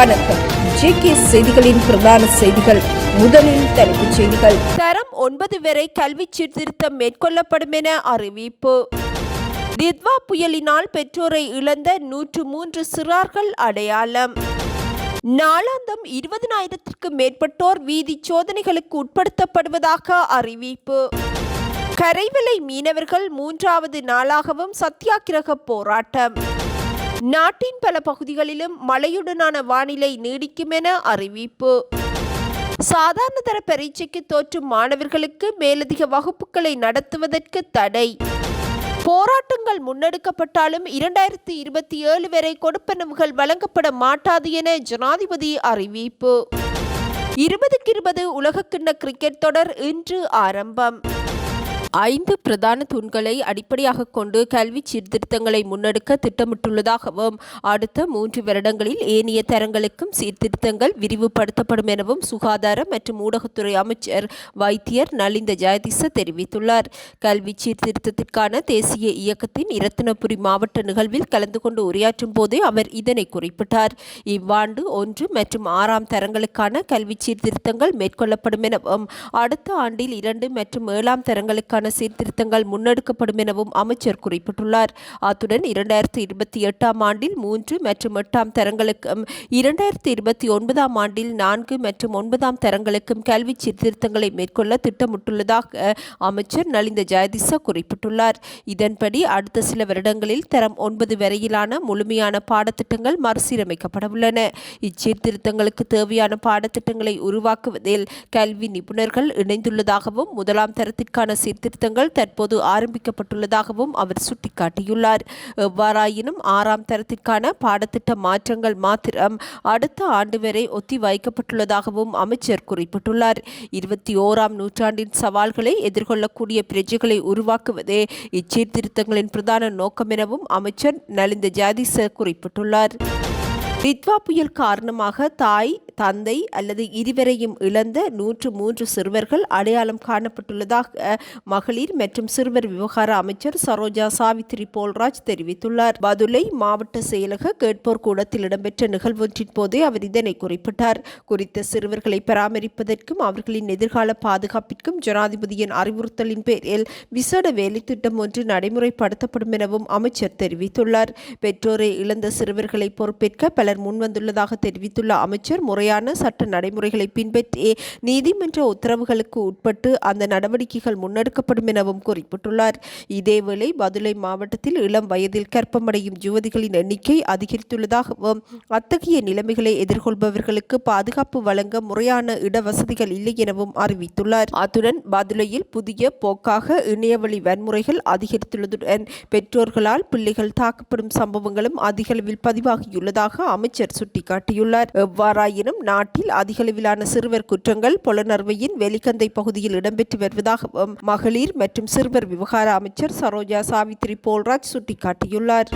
வணக்கம். ஜேகே செய்திகளின் பிரதான செய்திகள். முதலில் தலைப்புச் செய்திகள். தரம் 9 வரை கல்வி சீர்திருத்தம் மேற்கொள்ளப்படும் என அறிவிப்பு. தித்வா புயலினால் பெற்றோரை இழந்த 103 சிறார்கள் அடையாளம். நாளாந்தம் 20,000க்கும் மேற்பட்டோர் வீதி சோதனைகளுக்கு உட்படுத்தப்படுவதாக அறிவிப்பு. கரைவலை மீனவர்கள் 3வது நாளாகவும் சத்தியாகிரக போராட்டம். நாட்டின் பல பகுதிகளிலும் மழையுடனான வானிலை நீடிக்கும் என அறிவிப்பு. சாதாரண தர பரீட்சைக்கு தோற்றும் மாணவர்களுக்கு மேலதிக வகுப்புகளை நடத்துவதற்கு தடை. போராட்டங்கள் முன்னெடுக்கப்பட்டாலும் 2027 வரை கொடுப்பனவுகள் வழங்கப்பட மாட்டாது என ஜனாதிபதி அறிவிப்பு. 2020 உலகக்கிண்ண கிரிக்கெட் தொடர் இன்று ஆரம்பம். 5 பிரதான தூண்களை அடிப்படையாக கொண்டு கல்வி சீர்திருத்தங்களை முன்னெடுக்க திட்டமிட்டுள்ளதாகவும் அடுத்த 3 வருடங்களில் ஏனைய தரங்களுக்கும் சீர்திருத்தங்கள் விரிவுபடுத்தப்படும் எனவும் சுகாதார மற்றும் ஊடகத்துறை அமைச்சர் வைத்தியர் நலிந்த ஜெயதிச தெரிவித்துள்ளார். கல்வி சீர்திருத்தத்திற்கான தேசிய இயக்கத்தின் இரத்தினபுரி மாவட்ட நிகழ்வில் கலந்து கொண்டு உரையாற்றும் போதே அவர் இதனை குறிப்பிட்டார். இவ்வாண்டு 1 மற்றும் 6ஆம் தரங்களுக்கான கல்வி சீர்திருத்தங்கள் மேற்கொள்ளப்படும் எனவும் அடுத்த ஆண்டில் 2 மற்றும் 7ஆம் தரங்களுக்கான சீர்திருத்தங்கள் முன்னெடுக்கப்படும் எனவும் அமைச்சர் குறிப்பிட்டுள்ளார். அத்துடன் 2028ஆம் ஆண்டில் 3 மற்றும் 8ஆம் தரங்களுக்கும் 2029ஆம் ஆண்டில் 4 மற்றும் 9ஆம் தரங்களுக்கும் கல்வி சீர்திருத்தங்களை மேற்கொள்ள திட்டமிட்டுள்ளதாக அமைச்சர் நலிந்த ஜெயதிச குறிப்பிட்டுள்ளார். இதன்படி அடுத்த சில வருடங்களில் தரம் 9 வரையிலான முழுமையான பாடத்திட்டங்கள் மறுசீரமைக்கப்படவுள்ளன. இச்சீர்திருத்தங்களுக்கு தேவையான பாடத்திட்டங்களை உருவாக்குவதில் கல்வி நிபுணர்கள் இணைந்துள்ளதாகவும் முதலாம் தரத்திற்கான சீர்திருத்தங்கள் தற்போது ஆரம்பிக்கப்பட்டுள்ளதாகவும் அவர் சுட்டிக்காட்டியுள்ளார். எவ்வாறாயினும் 6ஆம் தரத்திற்கான பாடத்திட்ட மாற்றங்கள் மாத்திரம் அடுத்த ஆண்டு வரை ஒத்தி வைக்கப்பட்டுள்ளதாகவும் அமைச்சர் குறிப்பிட்டுள்ளார். 21ஆம் நூற்றாண்டின் சவால்களை எதிர்கொள்ளக்கூடிய பிரஜைகளை உருவாக்குவதே இச்சீர்திருத்தங்களின் பிரதான நோக்கம் எனவும் அமைச்சர் நலிந்த ஜெயதிச குறிப்பிட்டுள்ளார். தித்வா புயல் காரணமாக தாய், தந்தை அல்லது இருவரையும் இழந்த 103 சிறுவர்கள் அடையாளம் காணப்பட்டுள்ளதாக மகளிர் மற்றும் சிறுவர் விவகார அமைச்சர் சரோஜா சாவித்ரி போல்ராஜ் தெரிவித்துள்ளார். பதுளை மாவட்ட செயலக கேட்போர் கூடத்தில் இடம்பெற்ற நிகழ்வொன்றின் போதே அவர் இதனை குறிப்பிட்டார். குறித்த சிறுவர்களை பராமரிப்பதற்கும் அவர்களின் எதிர்கால பாதுகாப்பிற்கும் ஜனாதிபதியின் அறிவுறுத்தலின் பேரில் விசேட வேலைத்திட்டம் ஒன்று நடைமுறைப்படுத்தப்படும் எனவும் அமைச்சர் தெரிவித்துள்ளார். பெற்றோரை இழந்த சிறுவர்களை பொறுப்பேற்க பலர் முன்வந்துள்ளதாக தெரிவித்துள்ள அமைச்சர் முறையான சட்ட நடைமுறைகளை பின்பற்றி நீதிமன்ற உத்தரவுகளுக்கு உட்பட்டு அந்த நடவடிக்கைகள் முன்னெடுக்கப்படும் எனவும் குறிப்பிட்டுள்ளார். இதேவேளை பதுளை மாவட்டத்தில் இளம் வயதில் கர்ப்பமடையும் யுவதிகளின் எண்ணிக்கை அதிகரித்துள்ளதாகவும் அத்தகைய நிலைமைகளை எதிர்கொள்பவர்களுக்கு பாதுகாப்பு வழங்க முறையான இடவசதிகள் இல்லை எனவும் அறிவித்துள்ளார். அத்துடன் பதுளையில் புதிய போக்காக இணையவழி வன்முறைகள் அதிகரித்துள்ளதுடன் பெற்றோர்களால் பிள்ளைகள் தாக்கப்படும் சம்பவங்களும் அதிகளவில் பதிவாகியுள்ளதாக அமைச்சர் சுட்டிக்காட்டியுள்ளார். எவ்வாறாயினும் நாட்டில் அதிகளவிலான சிறுவர் குற்றங்கள் பொலனறுவையின் வெலிகந்தை பகுதியில் இடம்பெற்று வருவதாகவும் மகளிர் மற்றும் சிறுவர் விவகார அமைச்சர் சரோஜா சாவித்ரி போல்ராஜ் சுட்டிக்காட்டியுள்ளார்.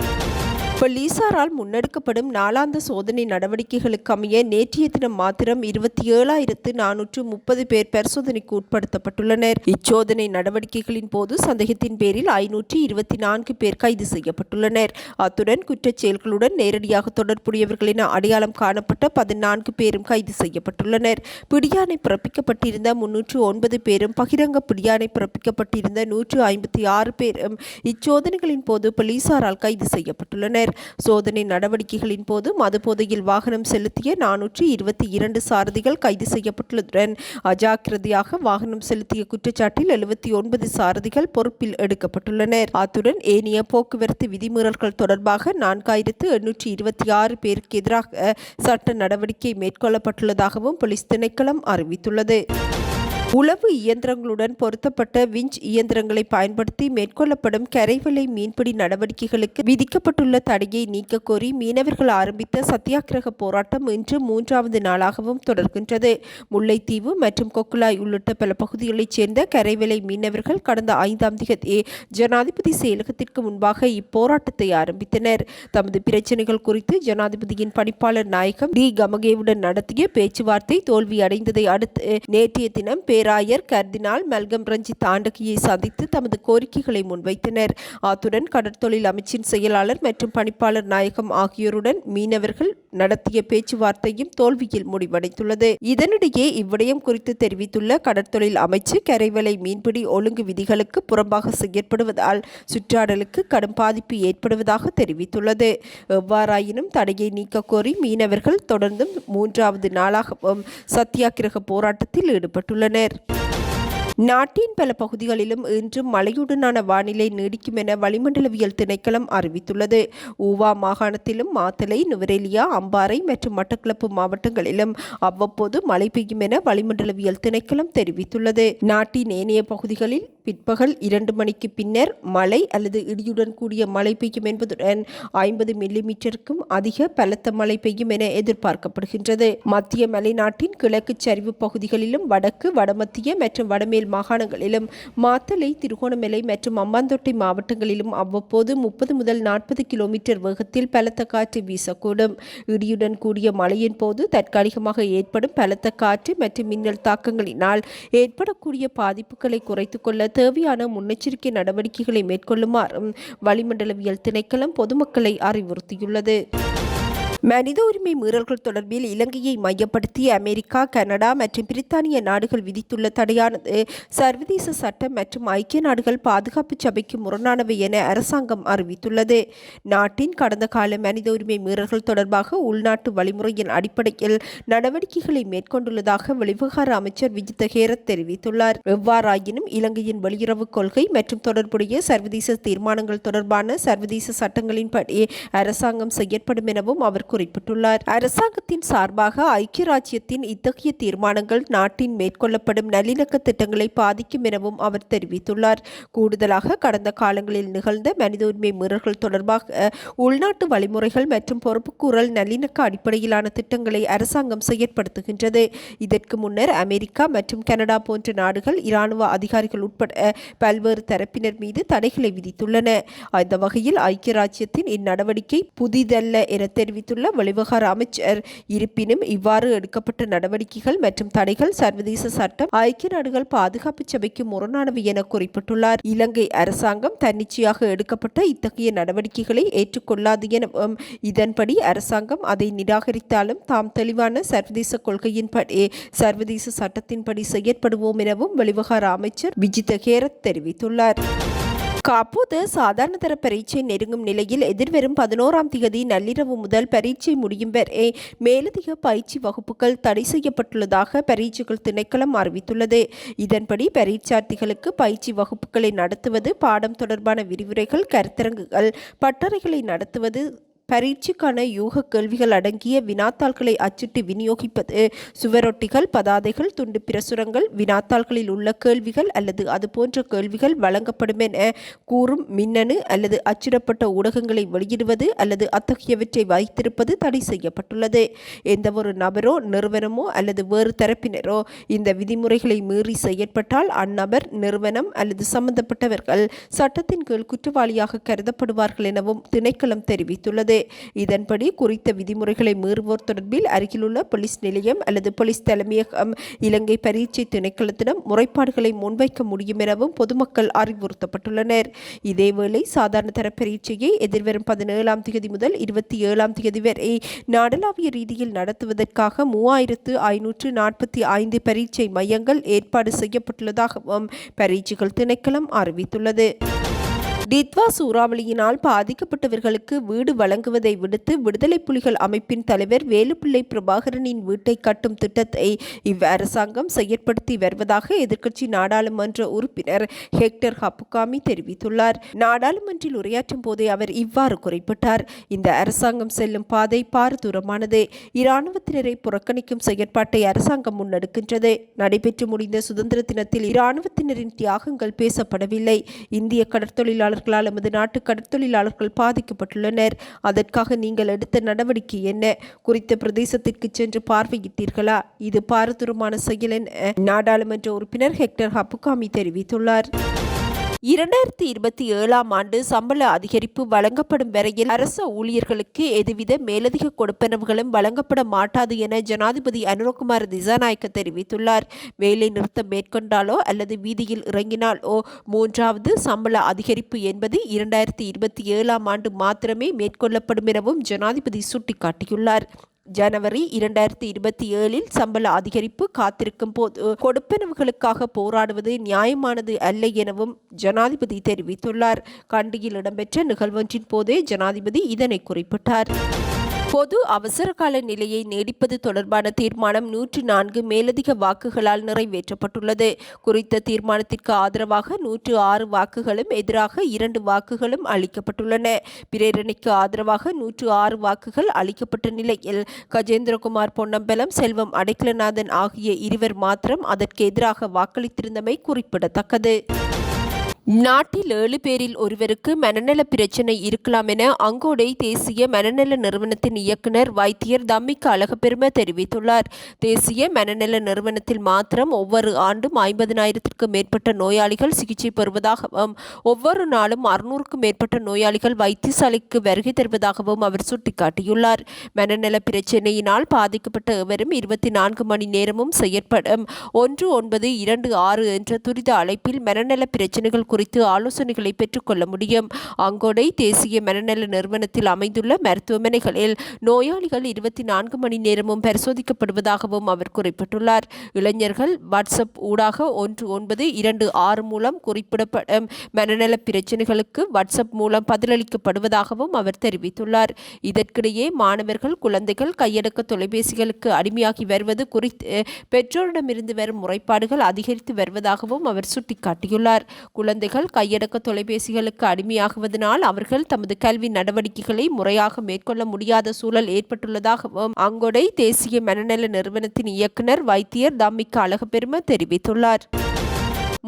போலீசாரால் முன்னெடுக்கப்படும் நாளாந்த சோதனை நடவடிக்கைகளுக்கு அமைய நேற்றைய தினம் மாத்திரம் 27,430 பேர் பரிசோதனைக்கு உட்படுத்தப்பட்டுள்ளனர். இச்சோதனை நடவடிக்கைகளின் போது சந்தேகத்தின் பேரில் 524 பேர் கைது செய்யப்பட்டுள்ளனர். அத்துடன் குற்றச் செயல்களுடன் நேரடியாக தொடர்புடையவர்கள் என அடையாளம் காணப்பட்ட 14 பேரும் கைது செய்யப்பட்டுள்ளனர். பிடியாணை பிறப்பிக்கப்பட்டிருந்த 309 பேரும் பகிரங்க பிடியாணை பிறப்பிக்கப்பட்டிருந்த 156 பேரும் இச்சோதனைகளின் போது போலீசாரால் கைது செய்யப்பட்டுள்ளனர். சோதனை நடவடிக்கைகளின் போது மதுபோதையில் வாகனம் செலுத்திய 422 சாரதிகள் கைது செய்யப்பட்டுள்ளதுடன் அஜாக்கிரதையாக வாகனம் செலுத்திய குற்றச்சாட்டில் 79 சாரதிகள் பொறுப்பில் எடுக்கப்பட்டுள்ளனர். அத்துடன் ஏனைய போக்குவரத்து விதிமீறல்கள் தொடர்பாக 4,826 பேருக்கு எதிராக சட்ட நடவடிக்கை மேற்கொள்ளப்பட்டுள்ளதாகவும் போலீஸ் திணைக்களம் அறிவித்துள்ளது. உளவு இயந்திரங்களுடன் பொருத்தப்பட்ட விஞ்ச் இயந்திரங்களை பயன்படுத்தி மேற்கொள்ளப்படும் கரைவலை மீன்பிடி நடவடிக்கைகளுக்கு விதிக்கப்பட்டுள்ள தடையை நீக்க கோரி மீனவர்கள் ஆரம்பித்த சத்தியாகிரக போராட்டம் இன்று 3வது நாளாகவும் தொடர்கின்றது. முல்லைத்தீவு மற்றும் கொக்குலாய் உள்ளிட்ட பல பகுதிகளைச் சேர்ந்த கரைவலை மீனவர்கள் கடந்த 5ஆம் தேதி ஜனாதிபதி செயலகத்திற்கு முன்பாக இப்போராட்டத்தை ஆரம்பித்தனர். தமது பிரச்சினைகள் குறித்து ஜனாதிபதியின் பணிப்பாளர் நாயகம் டி கமகேவுடன் நடத்திய பேச்சுவார்த்தை தோல்வியடைந்ததை அடுத்து நேற்றைய தினம் பேராயர் கர்தினால் மெல்கம் ரஞ்சித் ஆண்டகியை சந்தித்து தமது கோரிக்கைகளை முன்வைத்தனர். அத்துடன் கடற்தொழில் அமைச்சின் செயலாளர் மற்றும் பணிப்பாளர் நாயகம் ஆகியோருடன் மீனவர்கள் நடத்திய பேச்சுவார்த்தையும் தோல்வியில் முடிவடைந்துள்ளது. இதனிடையே இவ்விடயம் குறித்து தெரிவித்துள்ள கடற்தொழில் அமைச்சு கரைவலை மீன்பிடி ஒழுங்கு விதிகளுக்கு புறம்பாக செயற்படுவதால் சுற்றாடலுக்கு கடும் பாதிப்பு ஏற்படுவதாக தெரிவித்துள்ளது. எவ்வாறாயினும் தடையை நீக்க கோரி மீனவர்கள் தொடர்ந்தும் 3வது நாளாகவும் சத்தியாகிரக போராட்டத்தில் ஈடுபட்டுள்ளனர். நாட்டின் பல பகுதிகளிலும் இன்றும் மழையுடனான வானிலை நீடிக்கும் என வளிமண்டலவியல் திணைக்களம் அறிவித்துள்ளது. ஊவா மாகாணத்திலும் மாத்தளை, நுவரெலியா, அம்பாறை மற்றும் மட்டக்களப்பு மாவட்டங்களிலும் அவ்வப்போது மழை பெய்யும் என வளிமண்டலவியல் திணைக்களம் தெரிவித்துள்ளது. நாட்டின் ஏனைய பகுதிகளில் பிற்பகல் 2 மணிக்கு பின்னர் மழை அல்லது இடியுடன் கூடிய மழை பெய்யும் என்பதுடன் 50 மில்லிமீட்டருக்கும் அதிக பலத்த மழை பெய்யும் என எதிர்பார்க்கப்படுகின்றது. மத்திய மலைநாட்டின் கிழக்கு சரிவு பகுதிகளிலும் வடக்கு, வடமத்திய மற்றும் வடமேல் மாகாணங்களிலும் மாத்தளை, திருகோணமலை மற்றும் அம்பாந்தோட்டை மாவட்டங்களிலும் அவ்வப்போது 30 முதல் 40 கிலோமீட்டர் வேகத்தில் பலத்த காற்று வீசக்கூடும். இடியுடன் கூடிய மழையின் போது தற்காலிகமாக ஏற்படும் பலத்த காற்று மற்றும் மின்னல் தாக்கங்களினால் ஏற்படக்கூடிய பாதிப்புகளை குறைத்துக் கொள்ள தேவையான முன்னெச்சரிக்கை நடவடிக்கைகளை மேற்கொள்ளுமாறும் வளிமண்டலவியல் திணைக்களம் பொதுமக்களை அறிவுறுத்தியுள்ளது. மனித உரிமை மீறல்கள் தொடர்பில் இலங்கையை மையப்படுத்தி அமெரிக்கா, கனடா மற்றும் பிரித்தானிய நாடுகள் விதித்துள்ள தடையானது சர்வதேச சட்டம் மற்றும் ஐக்கிய நாடுகள் பாதுகாப்பு சபைக்கு முரணானவை என அரசாங்கம் அறிவித்துள்ளது. நாட்டின் கடந்த கால மனித உரிமை மீறல்கள் தொடர்பாக உள்நாட்டு வழிமுறையின் அடிப்படையில் நடவடிக்கைகளை மேற்கொண்டுள்ளதாக வெளிவிவகார அமைச்சர் விஜித ஹேரத் தெரிவித்துள்ளார். எவ்வாறாயினும் இலங்கையின் வெளியுறவு கொள்கை மற்றும் தொடர்புடைய சர்வதேச தீர்மானங்கள் தொடர்பான சர்வதேச சட்டங்களின்படி அரசாங்கம் செயற்படும் எனவும் அவர் குறிப்பிட்டுள்ளார். அரசாங்கத்தின் சார்பாக ஐக்கிய ராஜ்யத்தின் இத்தகைய தீர்மானங்கள் நாட்டின் மேற்கொள்ளப்படும் நல்லிணக்க திட்டங்களை பாதிக்கும் எனவும் அவர் தெரிவித்துள்ளார். கூடுதலாக கடந்த காலங்களில் நிகழ்ந்த மனித உரிமை மீறல்கள் தொடர்பாக உள்நாட்டு வழிமுறைகள் மற்றும் பொறுப்புக்கூறல் நல்லிணக்க அடிப்படையிலான திட்டங்களை அரசாங்கம் செயற்படுத்துகின்றது. இதற்கு முன்னர் அமெரிக்கா மற்றும் கனடா போன்ற நாடுகள் இராணுவ அதிகாரிகள் உட்பட பல்வேறு தரப்பினர் மீது தடைகளை விதித்துள்ளன. அந்த வகையில் ஐக்கிய ராஜ்யத்தின் இந்நடவடிக்கை புதிதல்ல என தெரிவித்துள்ள வெளிவிவகார அமைச்சர், இருப்பினும் இவ்வாறு எடுக்கப்பட்ட நடவடிக்கைகள் மற்றும் தடைகள் சர்வதேச சட்டம், ஐக்கிய நாடுகள் பாதுகாப்பு சபைக்கு முரணானவை என குறிப்பிட்டுள்ளார். இலங்கை அரசாங்கம் தன்னிச்சையாக எடுக்கப்பட்ட இத்தகைய நடவடிக்கைகளை ஏற்றுக்கொள்ளாது எனவும் இதன்படி அரசாங்கம் அதை நிராகரித்தாலும் தாம் தெளிவான சர்வதேச கொள்கையின்படி சர்வதேச சட்டத்தின்படி செயற்படுவோம் எனவும் வெளிவிவகார அமைச்சர் விஜித ஹேரத் தெரிவித்துள்ளார். காப்போது சாதாரண தர பரீட்சை நெருங்கும் நிலையில் எதிர்வரும் 11ஆம் தேதி நள்ளிரவு முதல் பரீட்சை முடியும் வரை மேலதிக பயிற்சி வகுப்புகள் தடை செய்யப்பட்டுள்ளதாக பரீட்சைகள் திணைக்களம் அறிவித்துள்ளது. இதன்படி பரீட்சார்த்திகளுக்கு பயிற்சி வகுப்புகளை நடத்துவது, பாடம் தொடர்பான விரிவுரைகள், கருத்தரங்குகள், பட்டறைகளை நடத்துவது, பரீட்சைக்கான யூக கேள்விகள் அடங்கிய வினாத்தாள்களை அச்சிட்டு விநியோகிப்பது, சுவரொட்டிகள், பதாதைகள், துண்டு பிரசுரங்கள், வினாத்தாள்களில் உள்ள கேள்விகள் அல்லது அதுபோன்ற கேள்விகள் வழங்கப்படும் என கூறும் மின்னணு அல்லது அச்சிடப்பட்ட ஊடகங்களை வெளியிடுவது அல்லது அத்தகையவற்றை வைத்திருப்பது தடை செய்யப்பட்டுள்ளது. எந்தவொரு நபரோ, நிறுவனமோ அல்லது வேறு தரப்பினரோ இந்த விதிமுறைகளை மீறி செயற்பட்டால் அந்நபர், நிறுவனம் அல்லது சம்பந்தப்பட்டவர்கள் சட்டத்தின் கீழ் குற்றவாளியாக கருதப்படுவார்கள் எனவும் திணைக்களம் தெரிவித்துள்ளது. இதன்படி குறித்த விதிமுறைகளை மீறுவோர் தொடர்பில் அருகிலுள்ள போலீஸ் நிலையம் அல்லது போலீஸ் தலைமையகம் இலங்கை பரீட்சை திணைக்களத்திடம் முறைப்பாடுகளை முன்வைக்க முடியும் எனவும் பொதுமக்கள் அறிவுறுத்தப்பட்டுள்ளனர். இதேவேளை சாதாரண தர பரீட்சையை எதிர்வரும் 17ஆம் தேதி முதல் 27ஆம் தேதி வரை நாடளாவிய ரீதியில் நடத்துவதற்காக 3545 பரீட்சை மையங்கள் ஏற்பாடு செய்யப்பட்டுள்ளதாகவும் பரீட்சைகள் திணைக்களம் அறிவித்துள்ளது. டித்வா சூறாவளியினால் பாதிக்கப்பட்டவர்களுக்கு வீடு வழங்குவதை விடுத்து விடுதலை புலிகள் அமைப்பின் தலைவர் வேலுப்பிள்ளை பிரபாகரனின் வீட்டை கட்டும் திட்டத்தை அரசாங்கம் செயற்படுத்தி வருவதாக எதிர்க்கட்சி நாடாளுமன்ற உறுப்பினர் ஹெக்டர் ஹப்புகாமி தெரிவித்துள்ளார். நாடாளுமன்றில் உரையாற்றும் போதே அவர் இவ்வாறு குறிப்பிட்டார். இந்த அரசாங்கம் செல்லும் பாதை பாரதூரமானது. இராணுவத்தினரை புறக்கணிக்கும் செயற்பாட்டை அரசாங்கம் முன்னெடுக்கின்றது. நடைபெற்று முடிந்த சுதந்திர தினத்தில் இராணுவத்தினரின் தியாகங்கள் பேசப்படவில்லை. இந்திய கடற்தொழிலாளர் எமது நாட்டு கடற்தொழிலாளர்கள் பாதிக்கப்பட்டுள்ளனர். அதற்காக நீங்கள் எடுத்த நடவடிக்கை என்ன? குறித்த பிரதேசத்திற்கு சென்று பார்வையிட்டீர்களா? இது பாரதூரமான செயல் என நாடாளுமன்ற உறுப்பினர் ஹெக்டர் ஹப்புகாமி தெரிவித்துள்ளார். 2027ஆம் ஆண்டு சம்பள அதிகரிப்பு வழங்கப்படும் வரையில் அரச ஊழியர்களுக்கு எதுவித மேலதிக கொடுப்பனவுகளும் வழங்கப்பட மாட்டாது என ஜனாதிபதி அனுரகுமார திசாநாயக்க தெரிவித்துள்ளார். வேலை நிறுத்தம் மேற்கொண்டாலோ அல்லது வீதியில் இறங்கினாலோ மூன்றாவது சம்பள அதிகரிப்பு என்பது 2027ஆம் ஆண்டு மாத்திரமே மேற்கொள்ளப்படும் எனவும் ஜனாதிபதி சுட்டிக்காட்டியுள்ளார். ஜனவரி 2027இல் சம்பள அதிகரிப்பு காத்திருக்கும் போது கொடுப்பனவுகளுக்காக போராடுவது நியாயமானது அல்ல எனவும் ஜனாதிபதி தெரிவித்துள்ளார். கண்டியில் இடம்பெற்ற நிகழ்வொன்றின் போதே ஜனாதிபதி இதனை குறிப்பிட்டார். பொது அவசரகால நிலையை நீடிப்பது தொடர்பான தீர்மானம் 104 மேலதிக வாக்குகளால் நிறைவேற்றப்பட்டுள்ளது. குறித்த தீர்மானத்திற்கு ஆதரவாக 106 வாக்குகளும் எதிராக 2 வாக்குகளும் அளிக்கப்பட்டுள்ளன. பிரேரணைக்கு ஆதரவாக 106 வாக்குகள் அளிக்கப்பட்ட நிலையில் கஜேந்திரகுமார் பொன்னம்பலம், செல்வம் அடைக்கலநாதன் ஆகிய இருவர் மாத்திரம் அதற்கு எதிராக வாக்களித்திருந்தமை குறிப்பிடத்தக்கது. நாட்டில் 7 பேரில் ஒருவருக்கு மனநல பிரச்சினை இருக்கலாம் என அங்கோடை தேசிய மனநல நிறுவனத்தின் இயக்குனர் வைத்தியர் தம்மிக்க அழகப்பெரும தெரிவித்துள்ளார். தேசிய மனநல நிறுவனத்தில் மாத்திரம் ஒவ்வொரு ஆண்டும் 50,000க்கும் மேற்பட்ட நோயாளிகள் சிகிச்சை பெறுவதாகவும் ஒவ்வொரு நாளும் 600க்கும் மேற்பட்ட நோயாளிகள் வைத்தியசாலைக்கு வருகை தருவதாகவும் அவர் சுட்டிக்காட்டியுள்ளார். மனநல பிரச்சினையினால் பாதிக்கப்பட்ட எவரும் 24 மணி நேரமும் செயற்படும் 1926 என்ற துரித அழைப்பில் மனநல பிரச்சினைகள் குறித்து ஆலோசனைகளை பெற்றுக்கொள்ள முடியும். அங்கோடை தேசிய மனநல நிறுவனத்தில் அமைந்துள்ள மருத்துவமனைகளில் நோயாளிகள் 24 மணி நேரமும் பரிசோதிக்கப்படுவதாகவும் அவர் குறிப்பிட்டுள்ளார். இளைஞர்கள் வாட்ஸ்அப் ஊடாக 1926 மூலம் குறிப்பிடப்படும் மனநல பிரச்சினைகளுக்கு வாட்ஸ்அப் மூலம் பதிலளிக்கப்படுவதாகவும் அவர் தெரிவித்துள்ளார். இதற்கிடையே மாணவர்கள், குழந்தைகள் கையடக்க தொலைபேசிகளுக்கு அடிமையாகி வருவது குறித்து பெற்றோரிடமிருந்து வரும் முறைப்பாடுகள் அதிகரித்து வருவதாகவும் அவர் சுட்டிக்காட்டியுள்ளார். குழந்தைகள் கையடக்க தொலைபேசிகளுக்கு அடிமையாகுவதனால் அவர்கள் தமது கல்வி நடவடிக்கைகளை முறையாக மேற்கொள்ள முடியாத சூழல் ஏற்பட்டுள்ளதாகவும் அங்கோடை தேசிய மனநல நிறுவனத்தின் இயக்குனர் வைத்தியர் தம்மிக்க அழகப்பெரும தெரிவித்துள்ளார்.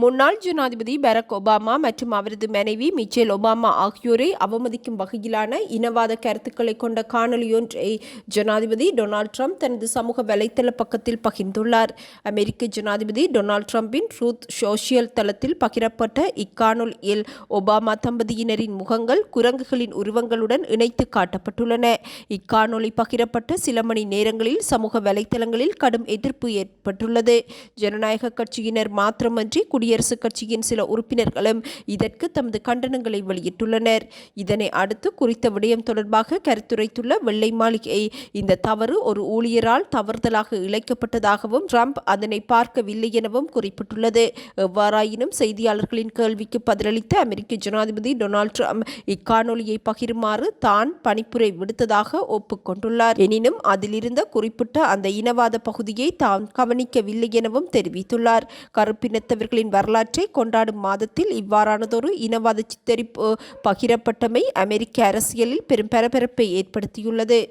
முன்னாள் ஜனாதிபதி பராக் ஒபாமா மற்றும் அவரது மனைவி மிச்சேல் ஒபாமா ஆகியோரை அவமதிக்கும் வகையிலான இனவாத கருத்துக்களை கொண்ட காணொலியொன்றை ஜனாதிபதி டொனால்ட் ட்ரம்ப் தனது சமூக வலைத்தள பக்கத்தில் பகிர்ந்துள்ளார். அமெரிக்க ஜனாதிபதி டொனால்ட் ட்ரம்பின் ட்ரூத் சோஷியல் தளத்தில் பகிரப்பட்ட இக்காணொலியில் ஒபாமா தம்பதியினரின் முகங்கள் குரங்குகளின் உருவங்களுடன் இணைத்து காட்டப்பட்டுள்ளன. இக்காணொலி பகிரப்பட்ட சில மணி நேரங்களில் சமூக வலைத்தளங்களில் கடும் எதிர்ப்பு ஏற்பட்டுள்ளது. ஜனநாயக கட்சியினர் மாத்திரமன்றி குடியரசுக் கட்சியின் சில உறுப்பினர்களும் இதற்கு தமது கண்டனங்களை வெளியிட்டுள்ளனர். இதனை அடுத்து குறித்த விடயம் தொடர்பாக கருத்துரைத்துள்ள வெள்ளை மாளிகை, இந்த தவறு ஒரு ஊழியரால் தவறுதலாக இழைக்கப்பட்டதாகவும் ட்ரம்ப் அதனை பார்க்கவில்லை எனவும் குறிப்பிட்டுள்ளது. எவ்வாறாயினும் செய்தியாளர்களின் கேள்விக்கு பதிலளித்த அமெரிக்க ஜனாதிபதி டொனால்ட் ட்ரம்ப் இக்காணொலியை பகிருமாறு தான் பணிப்புரை விடுத்ததாக ஒப்புக்கொண்டுள்ளார். எனினும் அதிலிருந்த குறிப்பிட்ட அந்த இனவாத பகுதியை தான் கவனிக்கவில்லை எனவும் தெரிவித்துள்ளார். கருப்பினத்தவர்களின் வரலாற்றை கொண்டாடும் மாதத்தில் இவ்வாறானதொரு இனவாத சித்தரிப்பு பகிரப்பட்டமை அமெரிக்க அரசியலில் பெரும் பரபரப்பை ஏற்படுத்தியுள்ளது.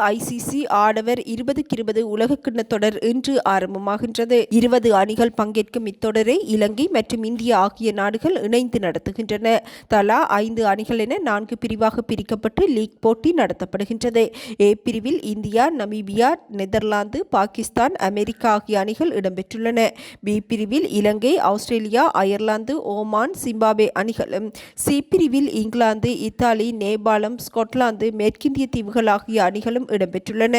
ஐசிசி ஆடவர் 2020 உலகக்கிண்ண தொடர் இன்று ஆரம்பமாகின்றது. 20 அணிகள் பங்கேற்கும் இத்தொடரை இலங்கை மற்றும் இந்தியா ஆகிய நாடுகள் இணைந்து நடத்துகின்றன. தலா 5 அணிகள் என 4 பிரிவாக பிரிக்கப்பட்டு லீக் போட்டி நடத்தப்படுகின்றது. ஏ பிரிவில் India, Namibia, Netherlands, Pakistan, America ஆகிய அணிகள் இடம்பெற்றுள்ளன. பி பிரிவில் இலங்கை, ஆஸ்திரேலியா, அயர்லாந்து, ஓமான், சிம்பாப்வே அணிகளும், சி பிரிவில் இங்கிலாந்து, இத்தாலி, நேபாளம், ஸ்கொட்லாந்து, மேற்கிந்திய தீவுகள் ஆகிய அணிகளும் இடம்பெற்றுள்ளன.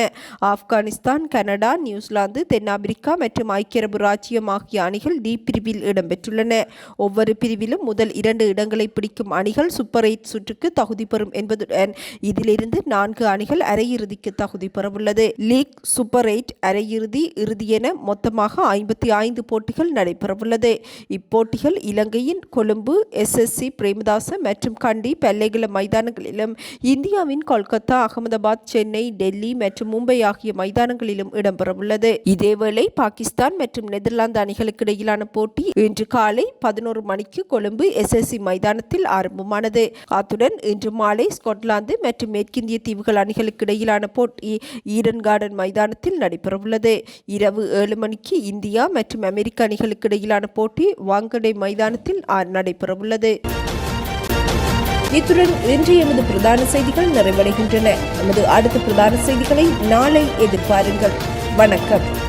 ஆப்கானிஸ்தான், கனடா, நியூசிலாந்து, தென்னாப்பிரிக்கா மற்றும் ஐக்கிய அரபு ராச்சியம் ஆகிய அணிகள் டி பிரிவில் இடம்பெற்றுள்ளன. ஒவ்வொரு பிரிவிலும் முதல் 2 இடங்களை பிடிக்கும் அணிகள் சூப்பர் 8 சுற்றுக்கு தகுதி பெறும் என்பதுடன் இதிலிருந்து 4 அணிகள் அரையிறுதிக்கு தகுதி பெறவுள்ளது. லீக், சூப்பர் 8, அரையிறுதி, இறுதி என மொத்தமாக 55 போட்டிகள் நடைபெறவுள்ளது. இப்போட்டிகள் இலங்கையின் கொழும்பு, SSC, பிரேமதாச மற்றும் கண்டி, பல்லேகல மைதானங்களிலும் இந்தியாவின் கொல்கத்தா, அகமதாபாத், சென்னை, டெல்லி மற்றும் மும்பை ஆகிய மைதானங்களிலும் இடம்பெறவுள்ளது. இதேவேளை பாகிஸ்தான் மற்றும் நெதர்லாந்து அணிகளுக்கு இடையிலான போட்டி இன்று காலை 11 மணிக்கு கொழும்பு SSC மைதானத்தில் ஆரம்பமானது. அத்துடன் இன்று மாலை ஸ்கொட்லாந்து மற்றும் மேற்கிந்திய தீவுகள் அணிகளுக்கு இடையிலான போட்டி ஈடன் கார்டன் மைதானத்தில் நடைபெறவுள்ளது. இரவு 7 மணிக்கு இந்தியா மற்றும் அமெரிக்க அணிகளுக்கு இடையிலான போட்டி வாங்கடே மைதானத்தில் நடைபெறவுள்ளது. இத்துடன் இன்று எமது பிரதான செய்திகள் நிறைவடைகின்றன. நமது அடுத்த பிரதான செய்திகளை நாளை எதிர்பாருங்கள். வணக்கம்.